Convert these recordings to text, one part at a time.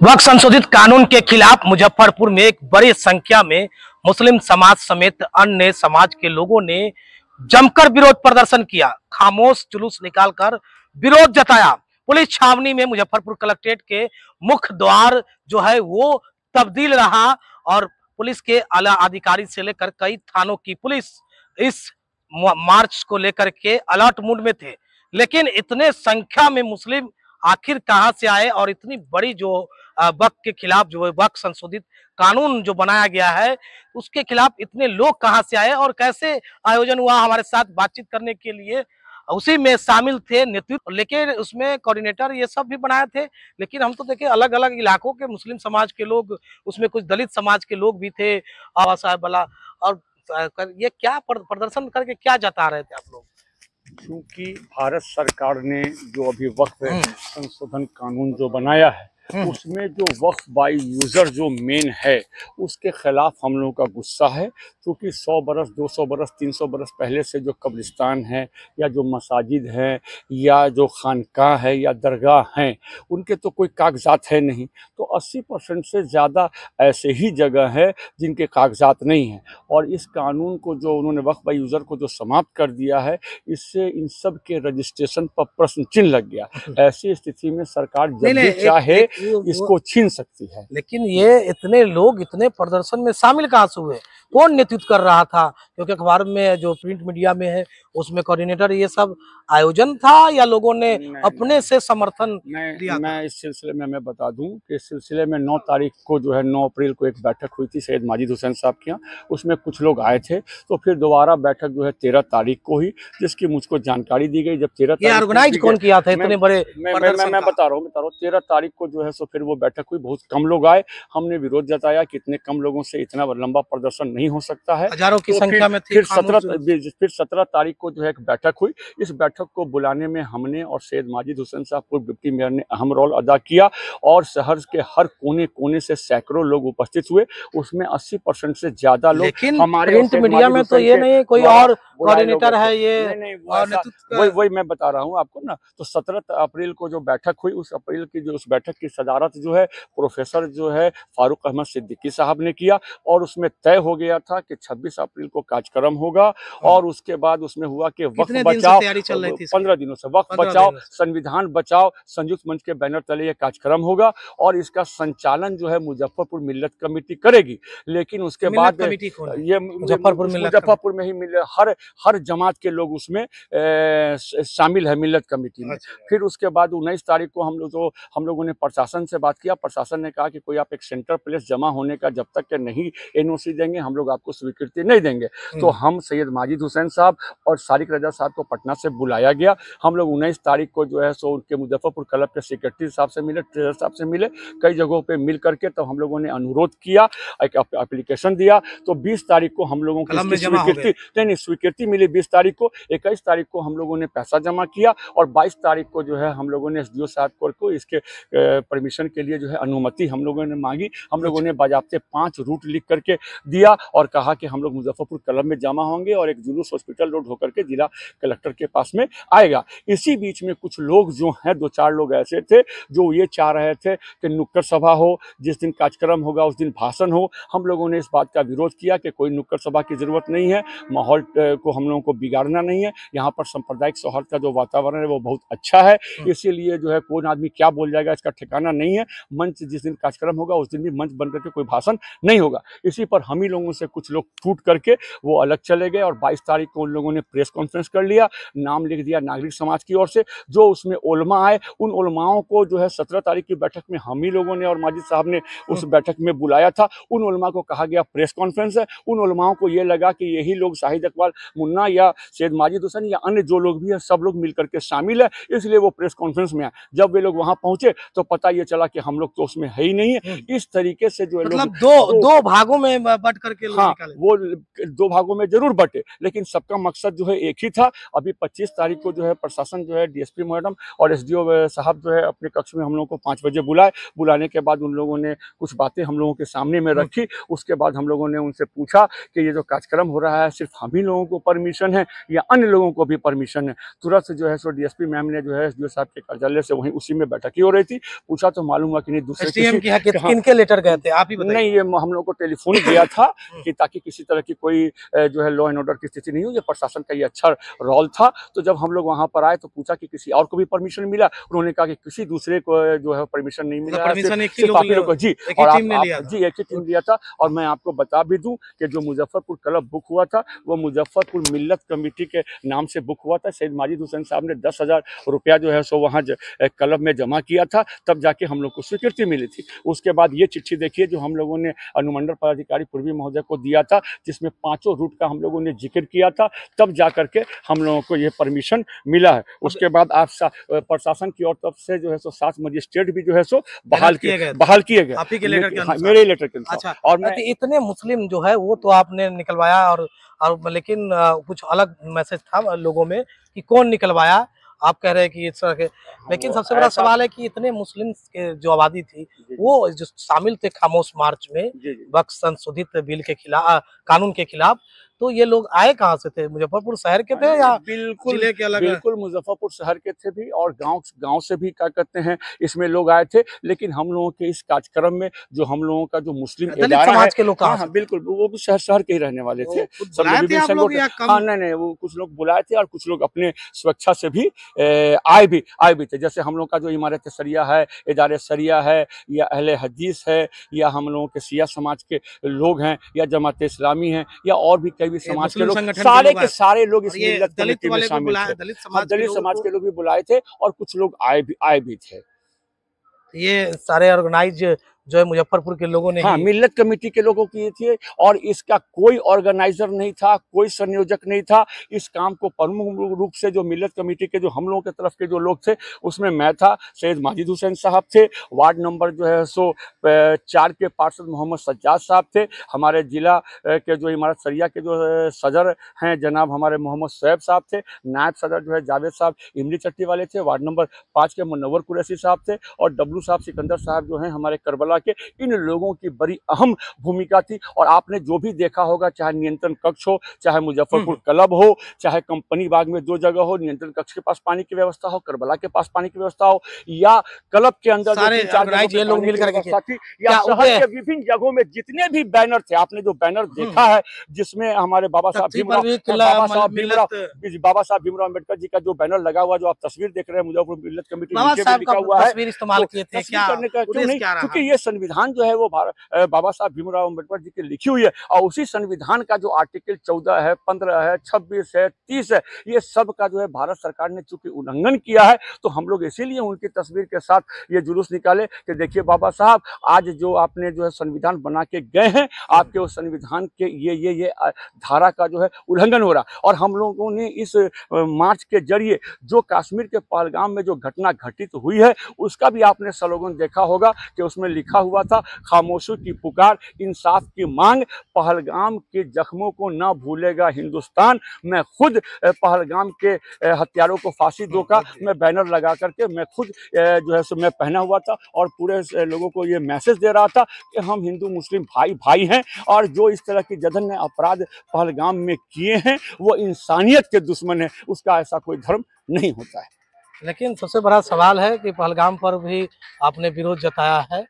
वक्फ संशोधित कानून के खिलाफ मुजफ्फरपुर में एक बड़ी संख्या में मुस्लिम समाज समेत अन्य समाज के लोगों ने जमकर विरोध प्रदर्शन किया। खामोश जुलूस निकालकर विरोध जताया। पुलिस छावनी में मुजफ्फरपुर कलेक्ट्रेट के मुख्य द्वार जो है वो तब्दील रहा और पुलिस के आला अधिकारी से लेकर कई थानों की पुलिस इस मार्च को लेकर के अलर्ट मूड में थे। लेकिन इतने संख्या में मुस्लिम आखिर कहां से आए और इतनी बड़ी जो वक्फ के खिलाफ जो वक्फ संशोधित कानून जो बनाया गया है उसके खिलाफ इतने लोग कहां से आए और कैसे आयोजन हुआ, हमारे साथ बातचीत करने के लिए उसी में शामिल थे नेतृत्व, लेकिन उसमें कोऑर्डिनेटर ये सब भी बनाए थे। लेकिन हम तो देखे अलग अलग इलाकों के मुस्लिम समाज के लोग, उसमें कुछ दलित समाज के लोग भी थे साहब वाला। और ये क्या प्रदर्शन करके क्या जता रहे थे आप लोग? क्योंकि भारत सरकार ने जो अभी वक्फ संशोधन कानून जो बनाया है उसमें जो वक्फ बाय यूज़र जो मेन है उसके खिलाफ हम लोगों का गुस्सा है। क्योंकि 100 बरस 200 बरस 300 बरस पहले से जो कब्रिस्तान है या जो मसाजिद हैं या जो खानकाह है या दरगाह हैं उनके तो कोई कागजात है नहीं, तो 80% से ज़्यादा ऐसे ही जगह है जिनके कागजात नहीं हैं। और इस कानून को जो उन्होंने वक्फ बाय यूज़र को जो समाप्त कर दिया है, इससे इन सब के रजिस्ट्रेशन पर प्रश्न चिन्ह लग गया। ऐसी स्थिति में सरकार जब भी चाहे इसको छीन सकती है। लेकिन ये इतने लोग इतने प्रदर्शन में शामिल कहाँ से हुए? कौन नेतृत्व कर रहा था? क्योंकि अखबार में जो प्रिंट मीडिया में है उसमें कोऑर्डिनेटर ये सब आयोजन था या लोगों ने अपने से समर्थन दिया? मैं इस सिलसिले में मैं बता दूं कि इस सिलसिले में 9 तारीख को जो है 9 अप्रैल को एक बैठक हुई थी सैयद माजिद हुसैन साहब के यहाँ, उसमें कुछ लोग आए थे। तो फिर दोबारा बैठक जो है 13 तारीख को हुई, जिसकी मुझको जानकारी दी गई। जब 13 तारीख ऑर्गेनाइज कौन किया था इतने बड़े? मैं बता रहा हूँ 13 तारीख को जो है सो फिर वो बैठक हुई, बहुत कम लोग आए। हमने विरोध जताया कि इतने कम लोगों से इतना लंबा प्रदर्शन नहीं हो सकता है, हजारों की संख्या में थी। फिर 17 तारीख को जो है एक बैठक हुई। इस बैठक को बुलाने में हमने और सैयद माजिद हुसैन साहब पूर्व डिप्टी मेयर ने अहम रोल अदा किया और शहर के हर कोने कोने से सैकड़ों लोग उपस्थित हुए। उसमें 80% से ज्यादा लोग हमारे प्रिंट मीडिया में तो ये नहीं कोई और कोऑर्डिनेटर है ये नहीं, वही मैं बता रहा हूँ आपको ना। तो 17 अप्रैल को जो बैठक हुई उस बैठक की सदारत जो है प्रोफेसर जो है फारूक अहमद सिद्दीकी साहब ने किया और उसमें तय हो गया था कि 26 अप्रैल को कार्यक्रम होगा। और उसके बाद उसमें हुआ कि वक्फ बचाओ, 15 दिनों से वक्फ बचाओ संविधान बचाओ संयुक्त मंच के बैनर तले ये कार्यक्रम होगा और इसका संचालन जो है मुजफ्फरपुर मिल्लत कमेटी करेगी। लेकिन उसके बाद ये मुजफ्फरपुर में ही हर जमात के लोग उसमें शामिल है मिल्लत कमेटी में। फिर उसके बाद 19 तारीख को हम लोगों ने प्रशासन से बात किया। प्रशासन ने कहा कि कोई आप एक सेंटर प्लेस जमा होने का जब तक के नहीं एनओसी देंगे हम लोग आपको स्वीकृति नहीं देंगे। तो हम सैयद माजिद हुसैन साहब और सारिक रजा साहब को पटना से बुलाया गया। हम लोग 19 तारीख को जो है सो उनके मुजफ्फरपुर क्लब के सेक्रेटरी साहब से मिले, ट्रेजर साहब से मिले, कई जगहों पे मिल करके तो हम लोगों ने अनुरोध किया, एक एप्लीकेशन दिया। तो 20 तारीख को हम लोगों को स्वीकृति मिली। 20 तारीख को 21 तारीख को हम लोगों ने पैसा जमा किया और 22 तारीख को जो है हम लोगों ने एसडीओ साहब को इसके परमिशन के लिए जो है अनुमति हम लोगों ने मांगी। हम लोगों ने बाजाब्ते 5 रूट लिख करके दिया और कहा कि हम लोग मुजफ्फरपुर क्लब में जमा होंगे और एक जुलूस हॉस्पिटल रोड होकर के जिला कलेक्टर के पास में आएगा। इसी बीच में कुछ लोग जो हैं 2-4 लोग ऐसे थे जो ये चाह रहे थे कि नुक्कड़ सभा हो, जिस दिन कार्यक्रम होगा उस दिन भाषण हो। हम लोगों ने इस बात का विरोध किया कि कोई नुक्कड़ सभा की जरूरत नहीं है, माहौल को हम लोगों को बिगाड़ना नहीं है। यहाँ पर सांप्रदायिक सौहार्द का जो वातावरण है वो बहुत अच्छा है, इसीलिए जो है कौन आदमी क्या बोल जाएगा इसका ठिकाना नहीं है। मंच जिस दिन कार्यक्रम होगा उस दिन भी मंच बन करके कोई भाषण नहीं होगा। इसी पर हम ही लोगों से कुछ लोग टूट करके वो अलग चले गए और 22 तारीख को उन लोगों ने प्रेस कॉन्फ्रेंस कर लिया, नाम लिख दिया नागरिक समाज की ओर से। जो उसमें उलमा आए उन उलमाओं को जो है 17 तारीख की बैठक में हम ही लोगों ने और माजिद साहब ने उस बैठक में बुलाया था। उन उलमा को कहा गया प्रेस कॉन्फ्रेंस है। उन उलमाओं को ये लगा कि यही लोग शाहिद इकबाल मुन्ना या सैयद माजिद हुसैन या अन्य जो लोग भी हैं सब लोग मिल करके शामिल है, इसलिए वो प्रेस कॉन्फ्रेंस में आए। जब वे लोग वहां पहुंचे तो पता ये चला कि हम लोग तो उसमें है ही नहीं है। इस तरीके से जो मतलब दो भागों में बट करके वो 2 भागों में जरूर बटे, लेकिन सबका मकसद जो है एक ही था। अभी 25 तारीख को जो है प्रशासन जो है डीएसपी मैडम और एसडीओ साहब जो है अपने कक्ष में हम लोगों को 5 बजे बुलाए। बुलाने के बाद उन लोगों ने कुछ बातें हम लोगों के सामने में रखी। उसके बाद हम लोगों ने उनसे पूछा कि ये जो कार्यक्रम हो रहा है सिर्फ हम ही लोगों को परमिशन है या अन्य लोगों को भी परमिशन है। तुरंत जो है सो डीएसपी मैम ने जो है एसडीओ साहब के कार्यालय से वहीं उसी में बैठक ही हो रही थी, पूछा तो मालूम हुआ कि नहीं दूसरे एसडीएम की है कि हाँ, किनके लेटर गए थे, आप ही बताइए। नहीं, ये हम लोग को टेलीफोन गया था कि ताकि किसी तरह की कोई जो है लॉ एंड ऑर्डर की स्थिति नहीं हो, ये प्रशासन का ये अच्छा रोल था। तो जब हम लोग वहां पर आए तो पूछा कि किसी और को भी परमिशन मिला, उन्होंने कहा कि किसी दूसरे को जो है परमिशन नहीं मिला, परमिशन एक ही सिर्फ लोग आप ही लोग को। जी, एक ही और टीम ने लिया था। जी एक ही टीम लिया था। और मैं आपको बता भी दूं कि जो मुजफ्फरपुर क्लब बुक हुआ था वो मुजफ्फरपुर मिल्लत कमेटी के नाम से बुक हुआ था। सैयद माजिद हुसैन साहब ने 10,000 रुपया जो है सो वहाँ क्लब में जमा किया था, तब जाके हम लोग को स्वीकृति मिली थी। उसके बाद ये चिट्ठी देखिए जो हम लोगों ने अनुमंडल पदाधिकारी पूर्वी महोदय को दिया था, जिसमें 5 रूट का हम लोगों ने जिक्र किया था, तब जा करके हम लोगों को ये परमिशन मिला है। उसके बाद आप प्रशासन की ओर तरफ से जो है सो 7 मजिस्ट्रेट भी जो है सो बहाल किए गए, आप ही के लेटर के अनुसार। मेरे लेटर के अनुसार। अच्छा, और मैं इतने मुस्लिम जो है वो तो आपने निकलवाया, और लेकिन कुछ अलग मैसेज था लोगों में कि कौन निकलवाया, आप कह रहे हैं कि इस तरह के, लेकिन सबसे बड़ा सवाल है कि इतने मुस्लिम के जो आबादी थी वो जो शामिल थे खामोश मार्च में वक्फ संशोधित बिल के खिलाफ, कानून के खिलाफ, तो ये लोग आए कहाँ से थे? मुजफ्फरपुर शहर के थे या बिल्कुल जिले के अलग? बिल्कुल मुजफ्फरपुर शहर के थे भी, और गांव से भी क्या कहते हैं इसमें लोग आए थे। लेकिन हम लोगों के इस कार्यक्रम में जो हम लोगों का जो मुस्लिम दलित समाज के लोग कहाँ से? बिल्कुल वो भी शहर के ही रहने वाले थे। हाँ, नहीं, वो कुछ लोग बुलाए थे और कुछ लोग अपने स्वेच्छा से भी आए भी थे। जैसे हम लोग का जो इमारत सरिया है, इदारे सरिया है, या अहले हदीस है, या हम लोगों के शिया समाज के लोग हैं, या जमात इस्लामी हैं, या और भी कई भी समाज के लोग, सारे के सारे लोग इस मिल्लत कमेटी में शामिल थे। दलित समाज के लोग भी बुलाए थे और कुछ लोग आए भी थे। ये सारे ऑर्गेनाइज जो है मुजफ्फरपुर के लोगों ने, हाँ, मिल्लत कमेटी के लोगों की थी, और इसका कोई ऑर्गेनाइजर नहीं था, कोई संयोजक नहीं था। इस काम को प्रमुख रूप से जो मिल्लत कमेटी के जो हम लोगों के तरफ के जो लोग थे उसमें मैं था, सैयद माजिद हुसैन साहब थे, वार्ड नंबर जो है सो 4 के पार्षद मोहम्मद सज्जाद साहब थे, हमारे जिला के जो इमारत सरिया के जो सदर हैं जनाब हमारे मोहम्मद शोएब साहब थे, नायब सदर जो है जावेद साहब इमली चट्टी वाले थे, वार्ड नंबर 5 के मुनव्वर कुरैशी साहब थे, और डब्लू साहब सिकंदर साहब जो हैं हमारे करबला के। इन लोगों की बड़ी अहम भूमिका थी। और आपने जो भी देखा होगा, चाहे नियंत्रण कक्ष हो, चाहे मुजफ्फरपुर क्लब हो, चाहे कंपनी बाग में 2 जगह हो, नियंत्रण कक्ष के पास पानी की व्यवस्था हो, करबला के पास पानी की व्यवस्था हो, या क्लब के अंदर ये लोग मिलकर के, या शहर के विभिन्न जगहों में जितने भी बैनर थे, आपने जो बैनर देखा है जिसमें हमारे बाबा साहब भीमराव अम्बेडकर जी का जो बैनर लगा हुआ, जो आप तस्वीर देख रहे हैं मुजफ्फरपुर मिल्लत कमेटी नीचे लिखा हुआ है, इस्तेमाल किए थे क्या करने का क्यों नहीं, क्योंकि ये संविधान जो है वो बाबा साहब भीमराव अम्बेडकर जी की लिखी हुई है, और उसी संविधान का जो आर्टिकल 14 है, 15 है, 26 है, 30 है, ये सब का जो है भारत सरकार ने चूंकि उल्लंघन किया है, तो हम लोग इसीलिए उनकी तस्वीर के साथ ये जुलूस निकाले कि देखिए बाबा साहब, आज जो आपने जो है संविधान बना के गए हैं, आपके उस संविधान के ये धारा का जो है उल्लंघन हो रहा। और हम लोगों ने इस मार्च के जरिए जो कश्मीर के पहलगाम में जो घटना घटित हुई है उसका भी आपने स्लोगन देखा होगा कि उसमें लिखा हुआ था, खामोशी की पुकार, इंसाफ की मांग, पहलगाम के जख्मों को ना भूलेगा हिंदुस्तान, मैं खुद पहलगाम के हत्यारों को फांसी दूंगा। मैं बैनर लगा करके मैं खुद जो है सो मैं पहना हुआ था और पूरे लोगों को ये मैसेज दे रहा था कि हम हिंदू मुस्लिम भाई हैं, और जो इस तरह की जघन्य अपराध पहलगाम में किए हैं वो इंसानियत के दुश्मन है, उसका ऐसा कोई धर्म नहीं होता है। लेकिन सबसे बड़ा सवाल है कि पहलगाम पर भी आपने विरोध जताया है,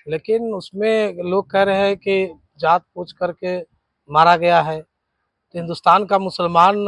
लेकिन उसमें लोग कह रहे हैं कि जात पूछ करके मारा गया है, तो हिंदुस्तान का मुसलमान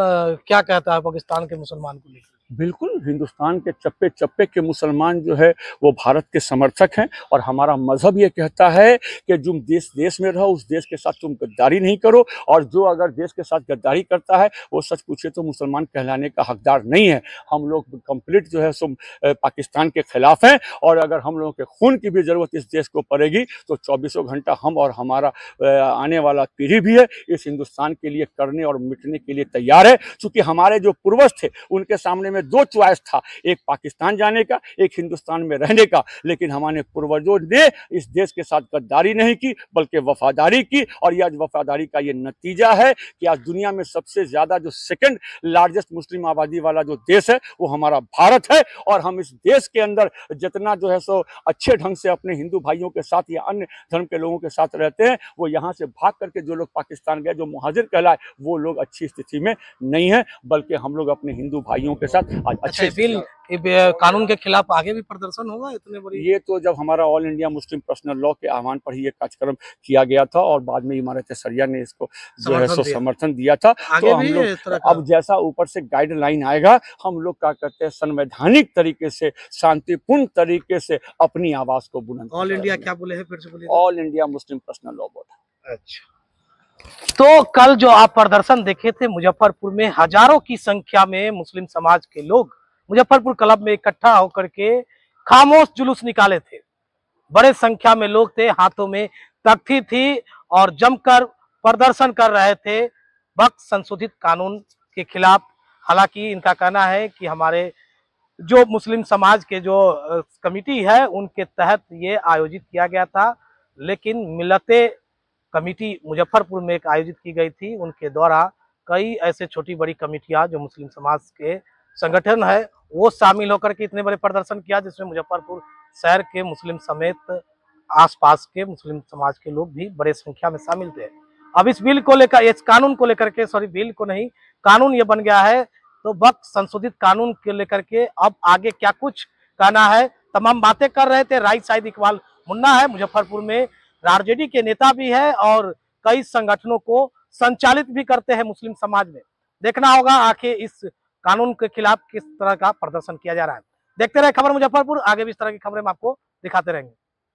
क्या कहता है पाकिस्तान के मुसलमान को लेकर? बिल्कुल, हिंदुस्तान के चप्पे चप्पे के मुसलमान जो है वो भारत के समर्थक हैं, और हमारा मजहब ये कहता है कि तुम देश में रहो, उस देश के साथ तुम गद्दारी नहीं करो, और जो अगर देश के साथ गद्दारी करता है वो सच पूछे तो मुसलमान कहलाने का हकदार नहीं है। हम लोग कंप्लीट जो है सो पाकिस्तान के खिलाफ हैं, और अगर हम लोगों के खून की भी ज़रूरत इस देश को पड़ेगी तो 24 घंटा हम और हमारा आने वाला पीढ़ी भी है इस हिंदुस्तान के लिए करने और मिटने के लिए तैयार है। चूँकि हमारे जो पूर्वज थे उनके सामने में 2 चॉइस था, एक पाकिस्तान जाने का, एक हिंदुस्तान में रहने का, लेकिन हमारे पूर्वजों ने इस देश के साथ गद्दारी नहीं की बल्कि वफादारी की, और यह वफादारी का ये नतीजा है कि आज दुनिया में सबसे ज़्यादा जो सेकंड लार्जेस्ट मुस्लिम आबादी वाला जो देश है वो हमारा भारत है। और हम इस देश के अंदर जितना जो है सो अच्छे ढंग से अपने हिंदू भाइयों के साथ या अन्य धर्म के लोगों के साथ रहते हैं, वो यहाँ से भाग करके जो लोग पाकिस्तान गए, जो मुहाजिर कहलाए, वो लोग अच्छी स्थिति में नहीं है, बल्कि हम लोग अपने हिंदू भाइयों के साथ अच्छा, बिल कानून के खिलाफ आगे भी प्रदर्शन होगा इतने बड़ी? ये तो जब हमारा all India Muslim personal law के आह्वान पर ही ये कार्यक्रम किया गया था और बाद में इमारत सरिया ने इसको जो है सो समर्थन दिया था। आगे तो भी हम लोग अब जैसा ऊपर से गाइडलाइन आएगा, हम लोग क्या करते हैं, संवैधानिक तरीके से, शांतिपूर्ण तरीके से अपनी आवाज को बुलंद। ऑल इंडिया क्या बोले हैं, फिर से बोलिए? All India Muslim personal law board. अच्छा, तो कल जो आप प्रदर्शन देखे थे मुजफ्फरपुर में, हजारों की संख्या में मुस्लिम समाज के लोग मुजफ्फरपुर क्लब में इकट्ठा होकर के खामोश जुलूस निकाले थे। बड़े संख्या में लोग थे, हाथों में तख्ती थी और जमकर प्रदर्शन कर रहे थे वक्फ संशोधित कानून के खिलाफ। हालांकि इनका कहना है कि हमारे जो मुस्लिम समाज के जो कमिटी है उनके तहत ये आयोजित किया गया था, लेकिन मिलते कमिटी मुजफ्फरपुर में एक आयोजित की गई थी, उनके द्वारा कई ऐसे छोटी बड़ी कमिटियां जो मुस्लिम समाज के संगठन है वो शामिल होकर के इतने बड़े प्रदर्शन किया, जिसमें मुजफ्फरपुर शहर के मुस्लिम समेत आसपास के मुस्लिम समाज के लोग भी बड़े संख्या में शामिल थे। अब इस बिल को लेकर, इस कानून को लेकर के, सॉरी बिल को नहीं, कानून ये बन गया है, तो वक्त संशोधित कानून को लेकर के अब आगे क्या कुछ कहना है, तमाम बातें कर रहे थे। राइट साइड इकबाल मुन्ना है, मुजफ्फरपुर में आरजेडी के नेता भी है और कई संगठनों को संचालित भी करते हैं मुस्लिम समाज में। देखना होगा आखिर इस कानून के खिलाफ किस तरह का प्रदर्शन किया जा रहा है। देखते रहे खबर मुजफ्फरपुर, आगे भी इस तरह की खबरें हम आपको दिखाते रहेंगे।